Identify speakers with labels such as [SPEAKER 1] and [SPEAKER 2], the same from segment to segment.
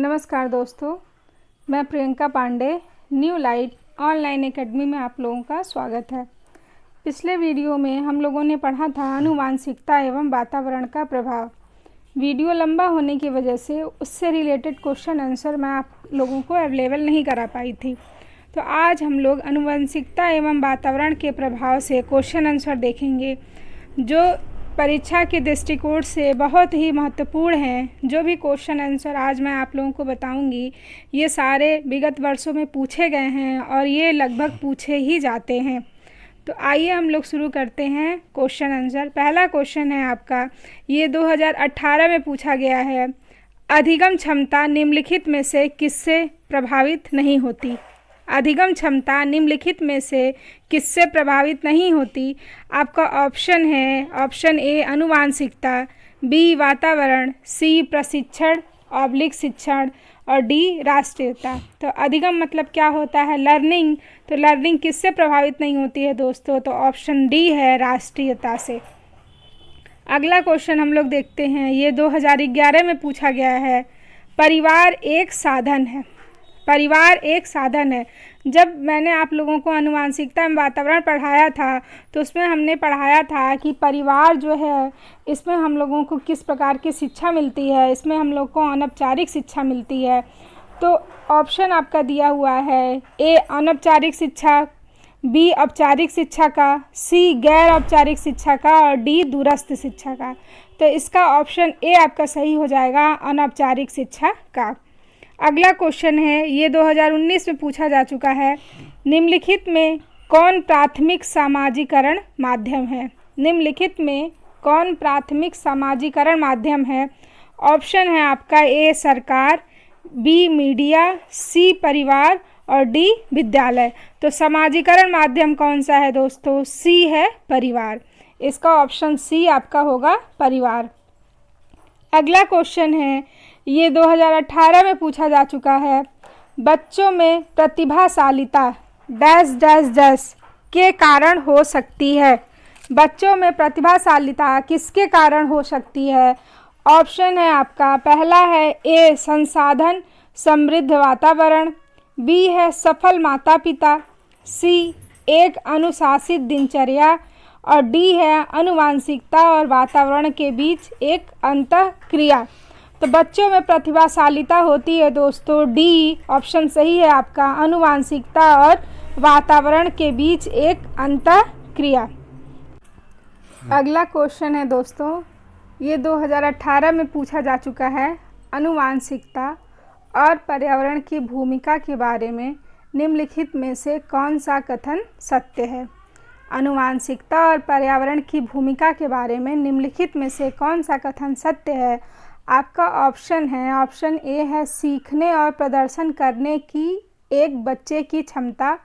[SPEAKER 1] नमस्कार दोस्तों, मैं Priyanka Pandey new light online academy में आप लोगों का स्वागत है। पिछले वीडियो में हम लोगों ने पढ़ा था आनुवांशिकता एवं वातावरण का प्रभाव। वीडियो लंबा होने की वजह से उससे रिलेटेड क्वेश्चन आंसर मैं आप लोगों को अवेलेबल नहीं करा पाई थी। तो आज हम लोग आनुवंशिकता एवं वातावरण के प्रभाव से क्वेश्चन आंसर देखेंगे, जो परीक्षा के दृष्टिकोण से बहुत ही महत्वपूर्ण हैं। जो भी क्वेश्चन आंसर आज मैं आप लोगों को बताऊंगी, ये सारे विगत वर्षों में पूछे गए हैं और ये लगभग पूछे ही जाते हैं। तो आइए हम लोग शुरू करते हैं क्वेश्चन आंसर। पहला क्वेश्चन है आपका, ये 2018 में पूछा गया है। अधिगम क्षमता निम्नलिखित में से किससे प्रभावित नहीं होती? अधिगम क्षमता निम्नलिखित में से किससे प्रभावित नहीं होती? आपका ऑप्शन है ऑप्शन ए आनुवांशिकता, बी वातावरण, सी प्रशिक्षण / शिक्षण और डी राष्ट्रीयता। तो अधिगम मतलब क्या होता है? लर्निंग। तो लर्निंग किससे प्रभावित नहीं होती है दोस्तों? तो ऑप्शन डी है राष्ट्रीयता से। अगला क्वेश्चन हम लोग देखते हैं, ये 2011 में पूछा गया है। परिवार एक साधन है। परिवार एक साधन है। जब मैंने आप लोगों को आनुवांशिकता एवं वातावरण पढ़ाया था तो उसमें हमने पढ़ाया था कि परिवार जो है, इसमें हम लोगों को किस प्रकार की शिक्षा मिलती है। इसमें हम लोग को अनौपचारिक शिक्षा मिलती है। तो ऑप्शन आपका दिया हुआ है, ए अनौपचारिक शिक्षा, बी औपचारिक शिक्षा का, सी गैर औपचारिक शिक्षा का और डी दूरस्थ शिक्षा का। तो इसका ऑप्शन ए आपका सही हो जाएगा, अनौपचारिक शिक्षा का। अगला क्वेश्चन है, ये 2019 में पूछा जा चुका है। निम्नलिखित में कौन प्राथमिक सामाजिकरण माध्यम है? निम्नलिखित में कौन प्राथमिक सामाजिकरण माध्यम है? ऑप्शन है आपका ए सरकार, बी मीडिया, सी परिवार और डी विद्यालय। तो सामाजिकरण माध्यम कौन सा है दोस्तों? सी है परिवार। इसका ऑप्शन सी आपका होगा परिवार। अगला क्वेश्चन है, ये 2018 में पूछा जा चुका है। बच्चों में प्रतिभाशालिता डैश डैश डैश के कारण हो सकती है। बच्चों में प्रतिभाशालिता किसके कारण हो सकती है? ऑप्शन है आपका, पहला है ए संसाधन समृद्ध वातावरण, बी है सफल माता पिता, सी एक अनुशासित दिनचर्या और डी है आनुवांशिकता और वातावरण के बीच एक अंतःक्रिया। तो बच्चों में प्रतिभाशालिता होती है दोस्तों, डी ऑप्शन सही है आपका, आनुवांशिकता और वातावरण के बीच एक अंतःक्रिया। अगला क्वेश्चन है दोस्तों, ये 2018 में पूछा जा चुका है। आनुवांशिकता और पर्यावरण की भूमिका के बारे में निम्नलिखित में से कौन सा कथन सत्य है? आनुवांशिकता और पर्यावरण की भूमिका के बारे में निम्नलिखित में से कौन सा कथन सत्य है? आपका ऑप्शन है ऑप्शन ए है सीखने और प्रदर्शन करने की एक बच्चे की क्षमता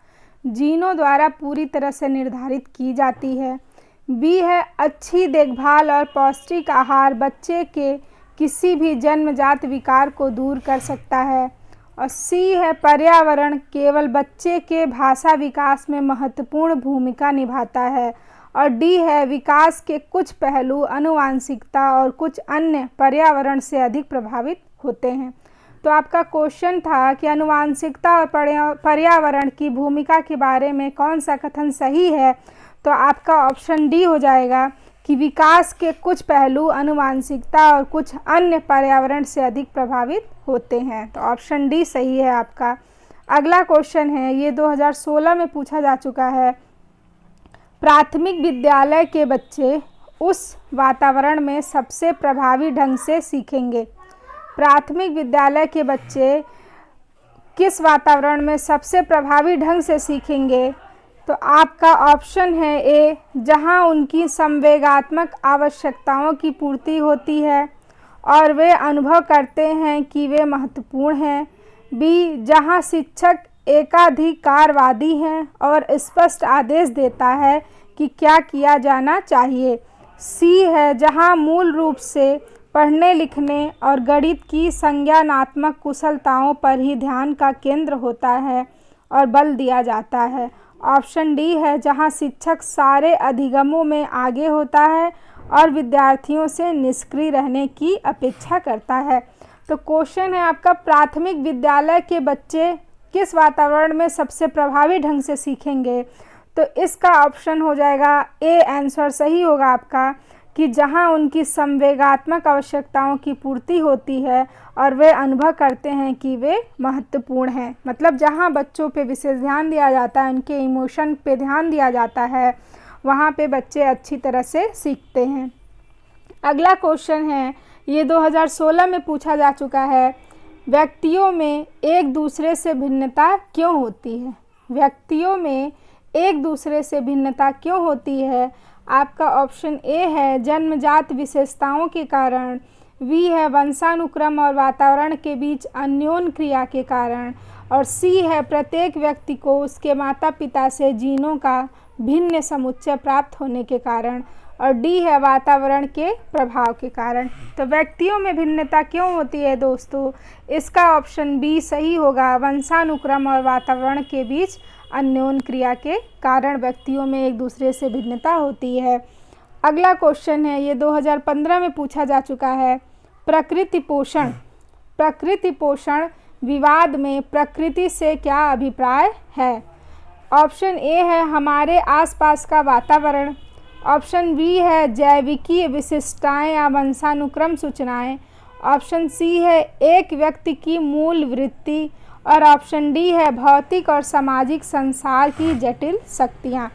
[SPEAKER 1] जीनों द्वारा पूरी तरह से निर्धारित की जाती है, बी है अच्छी देखभाल और पौष्टिक आहार बच्चे के किसी भी जन्मजात विकार को दूर कर सकता है, और सी है पर्यावरण केवल बच्चे के भाषा विकास में महत्वपूर्ण भूमिका निभाता है, और डी है विकास के कुछ पहलू आनुवांशिकता और कुछ अन्य पर्यावरण से अधिक प्रभावित होते हैं। तो आपका क्वेश्चन था कि आनुवांशिकता और पर्यावरण की भूमिका के बारे में कौन सा कथन सही है? तो आपका ऑप्शन डी हो जाएगा कि विकास के कुछ पहलू आनुवांशिकता और कुछ अन्य पर्यावरण से अधिक प्रभावित होते हैं। तो ऑप्शन डी सही है आपका। अगला क्वेश्चन है, ये 2016 में पूछा जा चुका है। प्राथमिक विद्यालय के बच्चे उस वातावरण में सबसे प्रभावी ढंग से सीखेंगे। प्राथमिक विद्यालय के बच्चे किस वातावरण में सबसे प्रभावी ढंग से सीखेंगे? तो आपका ऑप्शन है ए जहां उनकी संवेगात्मक आवश्यकताओं की पूर्ति होती है और वे अनुभव करते हैं कि वे महत्वपूर्ण हैं, बी जहां शिक्षक एकाधिकारवादी हैं और स्पष्ट आदेश देता है कि क्या किया जाना चाहिए, सी है जहां मूल रूप से पढ़ने लिखने और गणित की संज्ञानात्मक कुशलताओं पर ही ध्यान का केंद्र होता है और बल दिया जाता है, ऑप्शन डी है जहां शिक्षक सारे अधिगमों में आगे होता है और विद्यार्थियों से निष्क्रिय रहने की अपेक्षा करता है। तो क्वेश्चन है आपका, प्राथमिक विद्यालय के बच्चे किस वातावरण में सबसे प्रभावी ढंग से सीखेंगे? तो इसका ऑप्शन हो जाएगा ए आंसर सही होगा आपका, कि जहां उनकी संवेगात्मक आवश्यकताओं की पूर्ति होती है और वे अनुभव करते हैं कि वे महत्वपूर्ण हैं। मतलब जहां बच्चों पे विशेष ध्यान दिया जाता है, उनके इमोशन पे ध्यान दिया जाता है, वहां पे बच्चे अच्छी तरह से सीखते हैं। अगला क्वेश्चन है, ये 2016 में पूछा जा चुका है, व्यक्तियों में एक दूसरे से भिन्नता क्यों होती है? व्यक्तियों में एक दूसरे से भिन्नता क्यों होती है? आपका ऑप्शन ए है जन्मजात विशेषताओं के कारण, बी है वंशानुक्रम और वातावरण के बीच अन्योन्य क्रिया के कारण, और सी है प्रत्येक व्यक्ति को उसके माता पिता से जीनों का भिन्न समुच्चय प्राप्त होने के कारण, और डी है वातावरण के प्रभाव के कारण। तो व्यक्तियों में भिन्नता क्यों होती है दोस्तों? इसका ऑप्शन बी सही होगा, वंशानुक्रम और वातावरण के बीच अन्योन्य क्रिया के कारण व्यक्तियों में एक दूसरे से भिन्नता होती है। अगला क्वेश्चन है, ये 2015 में पूछा जा चुका है, प्रकृति पोषण विवाद में प्रकृति से क्या अभिप्राय है? ऑप्शन ए है हमारे आसपास का वातावरण, ऑप्शन बी है जैविकीय विशिष्टताएं या वंशानुक्रम सूचनाएं, ऑप्शन सी है एक व्यक्ति की मूल वृत्ति, और ऑप्शन डी है भौतिक और सामाजिक संसार की जटिल शक्तियाँ।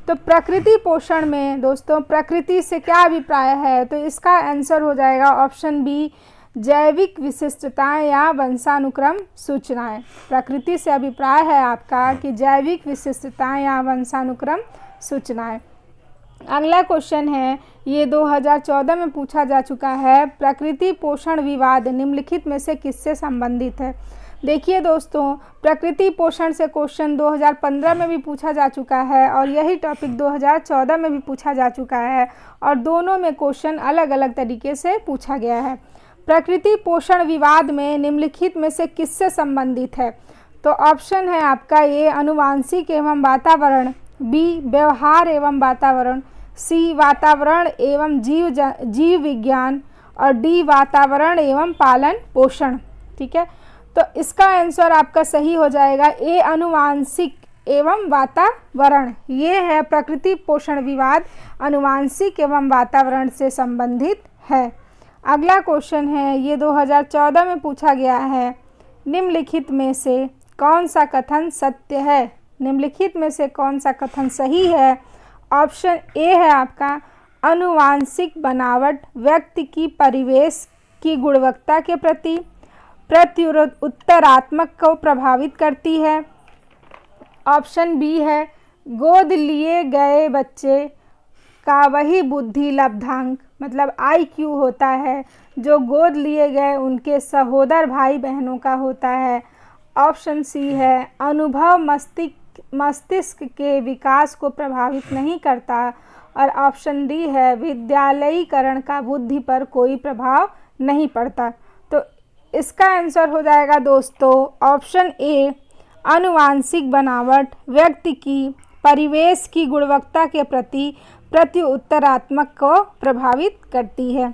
[SPEAKER 1] तो प्रकृति पोषण में दोस्तों प्रकृति से क्या अभिप्राय है? तो इसका आंसर हो जाएगा ऑप्शन बी, जैविक विशिष्टताएं या वंशानुक्रम सूचनाएं। प्रकृति से अभिप्राय है आपका कि जैविक विशिष्टताएं या वंशानुक्रम सूचनाएं। अगला क्वेश्चन है, ये 2014 में पूछा जा चुका है, प्रकृति पोषण विवाद निम्नलिखित में से किससे संबंधित है? देखिए दोस्तों, प्रकृति पोषण से क्वेश्चन 2015 में भी पूछा जा चुका है और यही टॉपिक 2014 में भी पूछा जा चुका है, और दोनों में क्वेश्चन अलग अलग तरीके से पूछा गया है। प्रकृति पोषण विवाद में निम्नलिखित में से किससे संबंधित है? तो ऑप्शन है आपका ए आनुवांशिक एवं वातावरण, बी व्यवहार एवं वातावरण, सी वातावरण एवं जीव विज्ञान, और डी वातावरण एवं पालन पोषण। ठीक है, तो इसका आंसर आपका सही हो जाएगा ए आनुवांशिक एवं वातावरण। ये है प्रकृति पोषण विवाद आनुवांशिक एवं वातावरण से संबंधित है। अगला क्वेश्चन है, ये 2014 में पूछा गया है, निम्नलिखित में से कौन सा कथन सत्य है? निम्नलिखित में से कौन सा कथन सही है? ऑप्शन ए है आपका, आनुवांशिक बनावट व्यक्ति की परिवेश की गुणवत्ता के प्रति प्रत्युत्तरात्मक को प्रभावित करती है। ऑप्शन बी है, गोद लिए गए बच्चे का वही बुद्धि लब्धांक, मतलब IQ होता है जो गोद लिए गए उनके सहोदर भाई बहनों का होता है। ऑप्शन सी है, अनुभव मस्तिष्क के विकास को प्रभावित नहीं करता, और ऑप्शन डी है, विद्यालयीकरण का बुद्धि पर कोई प्रभाव नहीं पड़ता। तो इसका आंसर हो जाएगा दोस्तों ऑप्शन ए, आनुवांशिक बनावट व्यक्ति की परिवेश की गुणवत्ता के प्रति प्रत्युत्तरात्मक को प्रभावित करती है।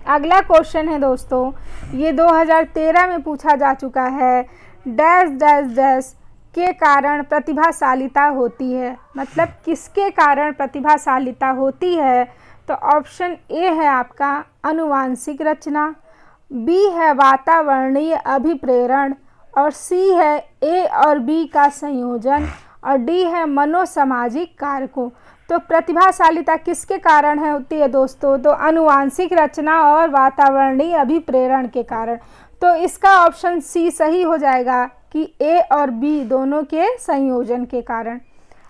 [SPEAKER 1] अगला क्वेश्चन है दोस्तों, ये 2013 में पूछा जा चुका है, डैश डैश डैश के कारण प्रतिभाशालिता होती है, मतलब किसके कारण प्रतिभाशालिता होती है? तो ऑप्शन ए है आपका, आनुवांशिक रचना, बी है वातावरणीय अभिप्रेरण, और सी है ए और बी का संयोजन, और डी है मनोसामाजिक कारकों। तो प्रतिभाशालिता किसके कारण है होती है दोस्तों? तो आनुवांशिक रचना और वातावरणीय अभिप्रेरण के कारण। तो इसका ऑप्शन सी सही हो जाएगा कि ए और बी दोनों के संयोजन के कारण।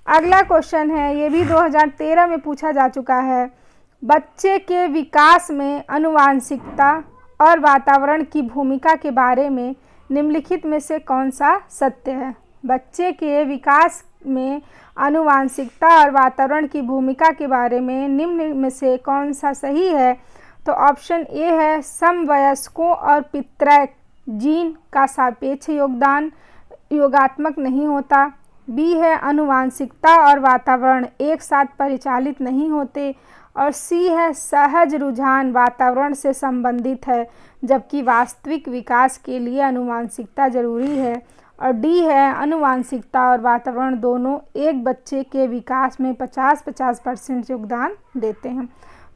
[SPEAKER 1] अगला क्वेश्चन है, ये भी 2013 में पूछा जा चुका है, बच्चे के विकास में आनुवांशिकता और वातावरण की भूमिका के बारे में निम्नलिखित में से कौन सा सत्य है? बच्चे के विकास में आनुवांशिकता और वातावरण की भूमिका के बारे में निम्न में से कौन सा सही है? तो ऑप्शन ए है, समवयस्कों और पितृक जीन का सापेक्ष योगदान योगात्मक नहीं होता, बी है आनुवांशिकता और वातावरण एक साथ परिचालित नहीं होते, और सी है सहज रुझान वातावरण से संबंधित है, जबकि वास्तविक विकास के लिए आनुवांशिकता जरूरी है। और डी है आनुवांशिकता और वातावरण दोनों एक बच्चे के विकास में 50-50% योगदान देते हैं।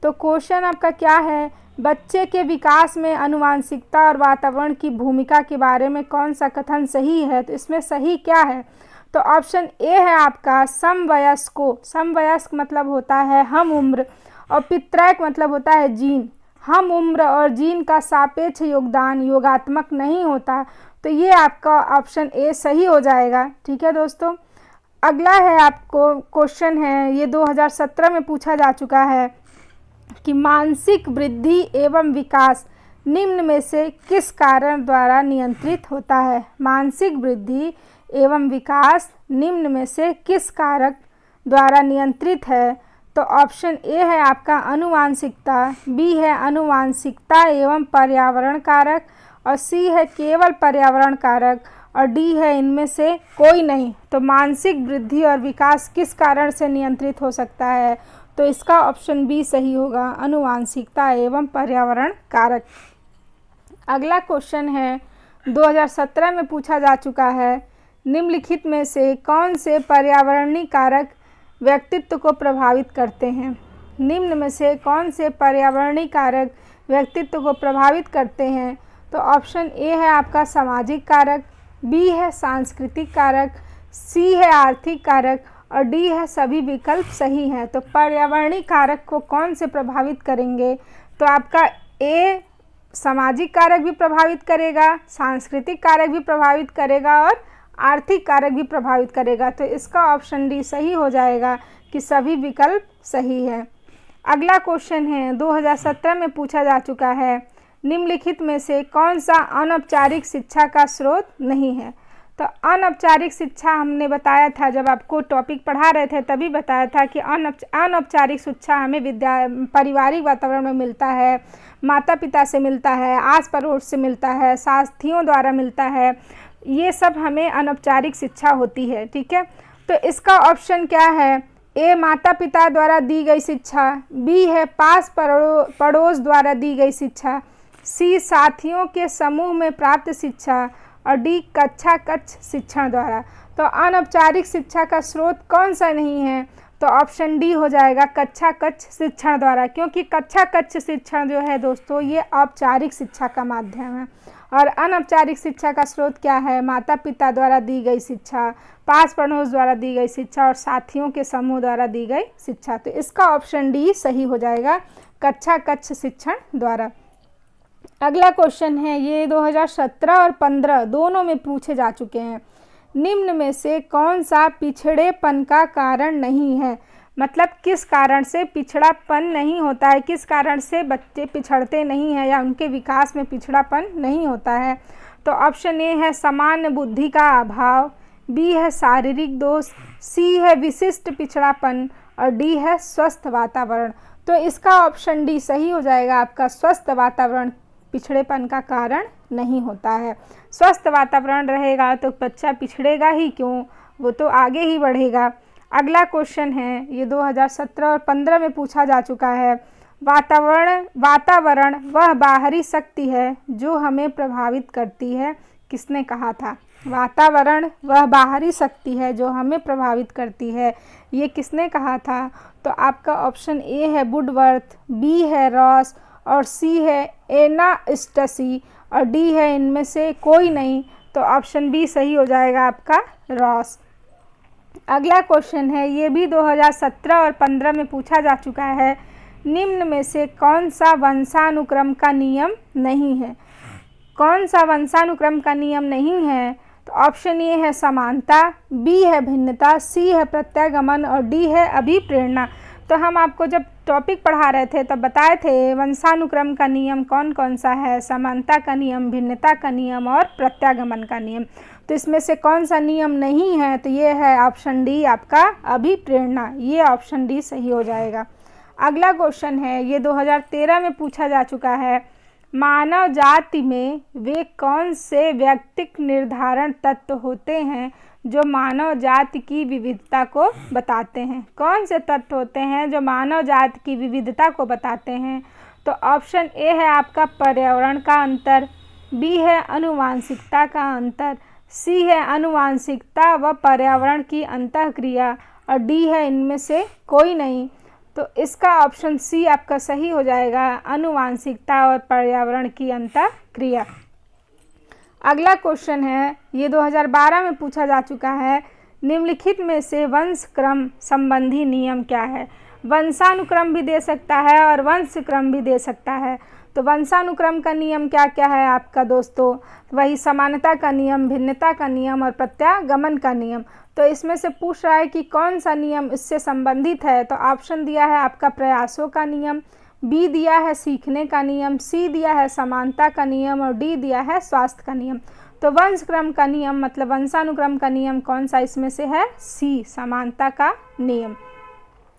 [SPEAKER 1] तो क्वेश्चन आपका क्या है, बच्चे के विकास में आनुवांशिकता और वातावरण की भूमिका के बारे में कौन सा कथन सही है? तो इसमें सही क्या है? तो ऑप्शन ए है आपका समवयस्को। समवयस्क मतलब होता है हम उम्र, और पित्रैक मतलब होता है जीन। हम उम्र और जीन का सापेक्ष योगदान योगात्मक नहीं होता, तो ये आपका ऑप्शन ए सही हो जाएगा। ठीक है दोस्तों, अगला है आपको क्वेश्चन है, ये 2017 में पूछा जा चुका है कि मानसिक वृद्धि एवं विकास निम्न में से किस कारण द्वारा नियंत्रित होता है? मानसिक वृद्धि एवं विकास निम्न में से किस कारक द्वारा नियंत्रित है? तो ऑप्शन ए है आपका आनुवांशिकता, बी है आनुवांशिकता एवं पर्यावरण कारक, और सी है केवल पर्यावरण कारक, और डी है इनमें से कोई नहीं। तो मानसिक वृद्धि और विकास किस कारण से नियंत्रित हो सकता है? तो इसका ऑप्शन बी सही होगा, आनुवांशिकता एवं पर्यावरण कारक। अगला क्वेश्चन है 2017 में पूछा जा चुका है, निम्नलिखित में से कौन से पर्यावरणीय कारक व्यक्तित्व को प्रभावित करते हैं? निम्न में से कौन से पर्यावरणीय कारक व्यक्तित्व को प्रभावित करते हैं? तो ऑप्शन ए है आपका सामाजिक कारक, बी है सांस्कृतिक कारक, सी है आर्थिक कारक, और डी है सभी विकल्प सही हैं। तो पर्यावरणीय कारक को कौन से प्रभावित करेंगे? तो आपका ए सामाजिक कारक भी प्रभावित करेगा, सांस्कृतिक कारक भी प्रभावित करेगा, और आर्थिक कारक भी प्रभावित करेगा। तो इसका ऑप्शन डी सही हो जाएगा कि सभी विकल्प सही है। अगला क्वेश्चन है 2017 में पूछा जा चुका है, निम्नलिखित में से कौन सा अनौपचारिक शिक्षा का स्रोत नहीं है? तो अनौपचारिक शिक्षा हमने बताया था, जब आपको टॉपिक पढ़ा रहे थे तभी बताया था कि अनौपचारिक शिक्षा हमें पारिवारिक वातावरण में मिलता है, माता पिता से मिलता है, आस पड़ोस से मिलता है, साथियों द्वारा मिलता है, ये सब हमें अनौपचारिक शिक्षा होती है। ठीक है, तो इसका ऑप्शन क्या है? ए माता पिता द्वारा दी गई शिक्षा, बी है पास पड़ोस द्वारा दी गई शिक्षा, सी साथियों के समूह में प्राप्त शिक्षा, और डी कक्षा कक्ष शिक्षण द्वारा। तो अनौपचारिक शिक्षा का स्रोत कौन सा नहीं है? तो ऑप्शन डी हो जाएगा कक्षा कक्ष शिक्षण द्वारा, क्योंकि कक्षा कक्ष शिक्षण जो है दोस्तों ये औपचारिक शिक्षा का माध्यम है, और अनौपचारिक शिक्षा का स्रोत क्या है? माता पिता द्वारा दी गई शिक्षा, पास पड़ोस द्वारा दी गई शिक्षा, और साथियों के समूह द्वारा दी गई शिक्षा। तो इसका ऑप्शन डी सही हो जाएगा, कक्षा कक्ष शिक्षण द्वारा। अगला क्वेश्चन है, ये 2017 और 15 दोनों में पूछे जा चुके हैं, निम्न में से कौन सा पिछड़ेपन का कारण नहीं है? मतलब किस कारण से पिछड़ापन नहीं होता है, किस कारण से बच्चे पिछड़ते नहीं हैं या उनके विकास में पिछड़ापन नहीं होता है? तो ऑप्शन ए है सामान्य बुद्धि का अभाव, बी है शारीरिक दोष, सी है विशिष्ट पिछड़ापन, और डी है स्वस्थ वातावरण। तो इसका ऑप्शन डी सही हो जाएगा आपका, स्वस्थ वातावरण पिछड़ेपन का कारण नहीं होता है। स्वस्थ वातावरण रहेगा तो बच्चा पिछड़ेगा ही क्यों, वो तो आगे ही बढ़ेगा। अगला क्वेश्चन है, ये 2017 और 15 में पूछा जा चुका है, वातावरण वह बाहरी शक्ति है जो हमें प्रभावित करती है, किसने कहा था? वातावरण वह बाहरी शक्ति है जो हमें प्रभावित करती है, ये किसने कहा था? तो आपका ऑप्शन ए है वुडवर्थ, बी है रॉस, और सी है एना स्टसी, और डी है इनमें से कोई नहीं। तो ऑप्शन बी सही हो जाएगा आपका, रॉस। अगला क्वेश्चन है, ये भी 2017 और 15 में पूछा जा चुका है, निम्न में से कौन सा वंशानुक्रम का नियम नहीं है? कौन सा वंशानुक्रम का नियम नहीं है? तो ऑप्शन ए है समानता, बी है भिन्नता, सी है प्रत्यागमन, और डी है अभिप्रेरणा। तो हम आपको जब टॉपिक पढ़ा रहे थे तब बताए थे वंशानुक्रम का नियम कौन कौन सा है, समानता का नियम, भिन्नता का नियम, और प्रत्यागमन का नियम। तो इसमें से कौन सा नियम नहीं है? तो ये है ऑप्शन डी आपका, अभिप्रेरणा। ये ऑप्शन डी सही हो जाएगा। अगला क्वेश्चन है, ये 2013 में पूछा जा चुका है, मानव जाति में वे कौन से व्यक्तिक निर्धारण तत्व होते हैं जो मानव जाति की विविधता को बताते हैं? कौन से तत्व होते हैं जो मानव जाति की विविधता को बताते हैं? तो ऑप्शन ए है आपका पर्यावरण का अंतर, बी है आनुवांशिकता का अंतर, सी है आनुवांशिकता व पर्यावरण की अंतःक्रिया और डी है इनमें से कोई नहीं। तो इसका ऑप्शन सी आपका सही हो जाएगा, आनुवांशिकता और पर्यावरण की अंतःक्रिया। अगला क्वेश्चन है, ये 2012 में पूछा जा चुका है। निम्नलिखित में से वंशक्रम संबंधी नियम क्या है? वंशानुक्रम भी दे सकता है और वंशक्रम भी दे सकता है। तो वंशानुक्रम का नियम क्या क्या है आपका दोस्तों? वही समानता का नियम, भिन्नता का नियम और प्रत्यागमन का नियम। तो इसमें से पूछ रहा है कि कौन सा नियम इससे संबंधित है। तो ऑप्शन दिया है आपका प्रयासों का नियम, बी दिया है सीखने का नियम, सी दिया है समानता का नियम और डी दिया है स्वास्थ्य का नियम। तो वंशक्रम का नियम मतलब वंशानुक्रम का नियम कौन सा इसमें से है? सी, समानता का नियम।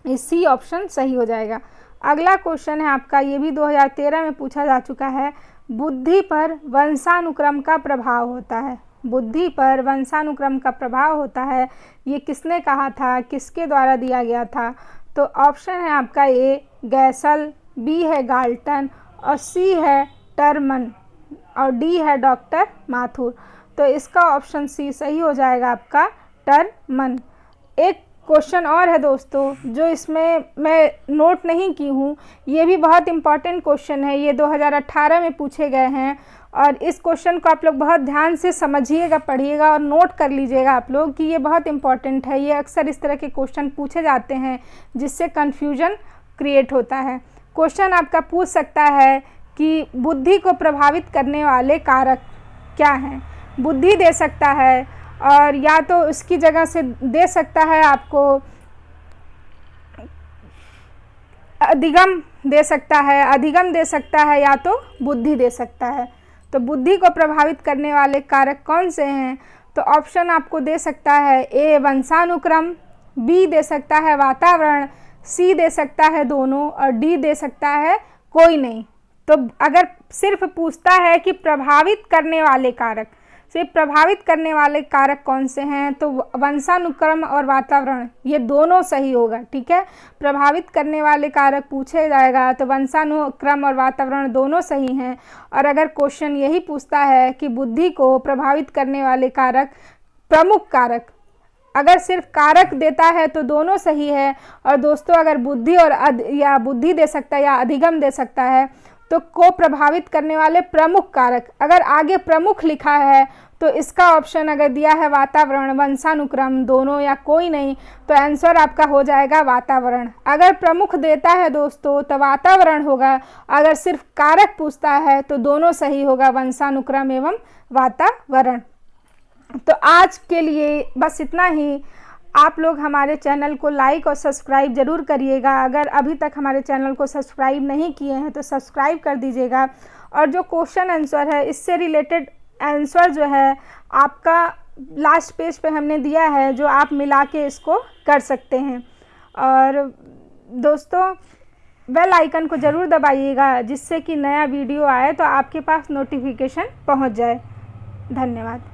[SPEAKER 1] ये सी ऑप्शन सही हो जाएगा। अगला क्वेश्चन है आपका, ये भी 2013 में पूछा जा चुका है। बुद्धि पर वंशानुक्रम का प्रभाव होता है। बुद्धि पर वंशानुक्रम का प्रभाव होता है, ये किसने कहा था, किसके द्वारा दिया गया था? तो ऑप्शन है आपका ए गैसल, बी है गाल्टन और सी है टर्मन और डी है डॉक्टर माथुर। तो इसका ऑप्शन सी सही हो जाएगा आपका, टर्मन। एक क्वेश्चन और है दोस्तों जो इसमें मैं नोट नहीं की हूँ, ये भी बहुत इम्पॉर्टेंट क्वेश्चन है। ये 2018 में पूछे गए हैं और इस क्वेश्चन को आप लोग बहुत ध्यान से समझिएगा, पढ़िएगा और नोट कर लीजिएगा आप लोग कि ये बहुत इम्पॉर्टेंट है। ये अक्सर इस तरह के क्वेश्चन पूछे जाते हैं जिससे कन्फ्यूजन क्रिएट होता है। क्वेश्चन आपका पूछ सकता है कि बुद्धि को प्रभावित करने वाले कारक क्या हैं? बुद्धि दे सकता है और या तो उसकी जगह से दे सकता है आपको अधिगम दे सकता है, अधिगम दे सकता है या तो बुद्धि दे सकता है। तो बुद्धि को प्रभावित करने वाले कारक कौन से हैं? तो ऑप्शन आपको दे सकता है ए वंशानुक्रम, बी दे सकता है वातावरण, सी दे सकता है दोनों और डी दे सकता है कोई नहीं। तो अगर सिर्फ पूछता है कि प्रभावित करने वाले कारक, सिर्फ प्रभावित करने वाले कारक कौन से हैं, तो वंशानुक्रम और वातावरण ये दोनों सही होगा। ठीक है, प्रभावित करने वाले कारक पूछे जाएगा तो वंशानुक्रम और वातावरण दोनों सही हैं। और अगर क्वेश्चन यही पूछता है कि बुद्धि को प्रभावित करने वाले कारक, प्रमुख कारक, अगर सिर्फ कारक देता है तो दोनों सही है। और दोस्तों अगर बुद्धि और या बुद्धि दे सकता है या अधिगम दे सकता है तो को प्रभावित करने वाले प्रमुख कारक, अगर आगे प्रमुख लिखा है तो इसका ऑप्शन अगर दिया है वातावरण, वंशानुक्रम दोनों या कोई नहीं, तो आंसर आपका हो जाएगा वातावरण। अगर प्रमुख देता है दोस्तों तो वातावरण होगा, अगर सिर्फ कारक पूछता है तो दोनों सही होगा, वंशानुक्रम एवं वातावरण। तो आज के लिए बस इतना ही। आप लोग हमारे चैनल को लाइक और सब्सक्राइब ज़रूर करिएगा। अगर अभी तक हमारे चैनल को सब्सक्राइब नहीं किए हैं तो सब्सक्राइब कर दीजिएगा। और जो क्वेश्चन आंसर है इससे रिलेटेड आंसर जो है आपका लास्ट पेज पे हमने दिया है, जो आप मिला के इसको कर सकते हैं। और दोस्तों बेल आइकन को ज़रूर दबाइएगा जिससे कि नया वीडियो आए तो आपके पास नोटिफिकेशन पहुंच जाए। धन्यवाद।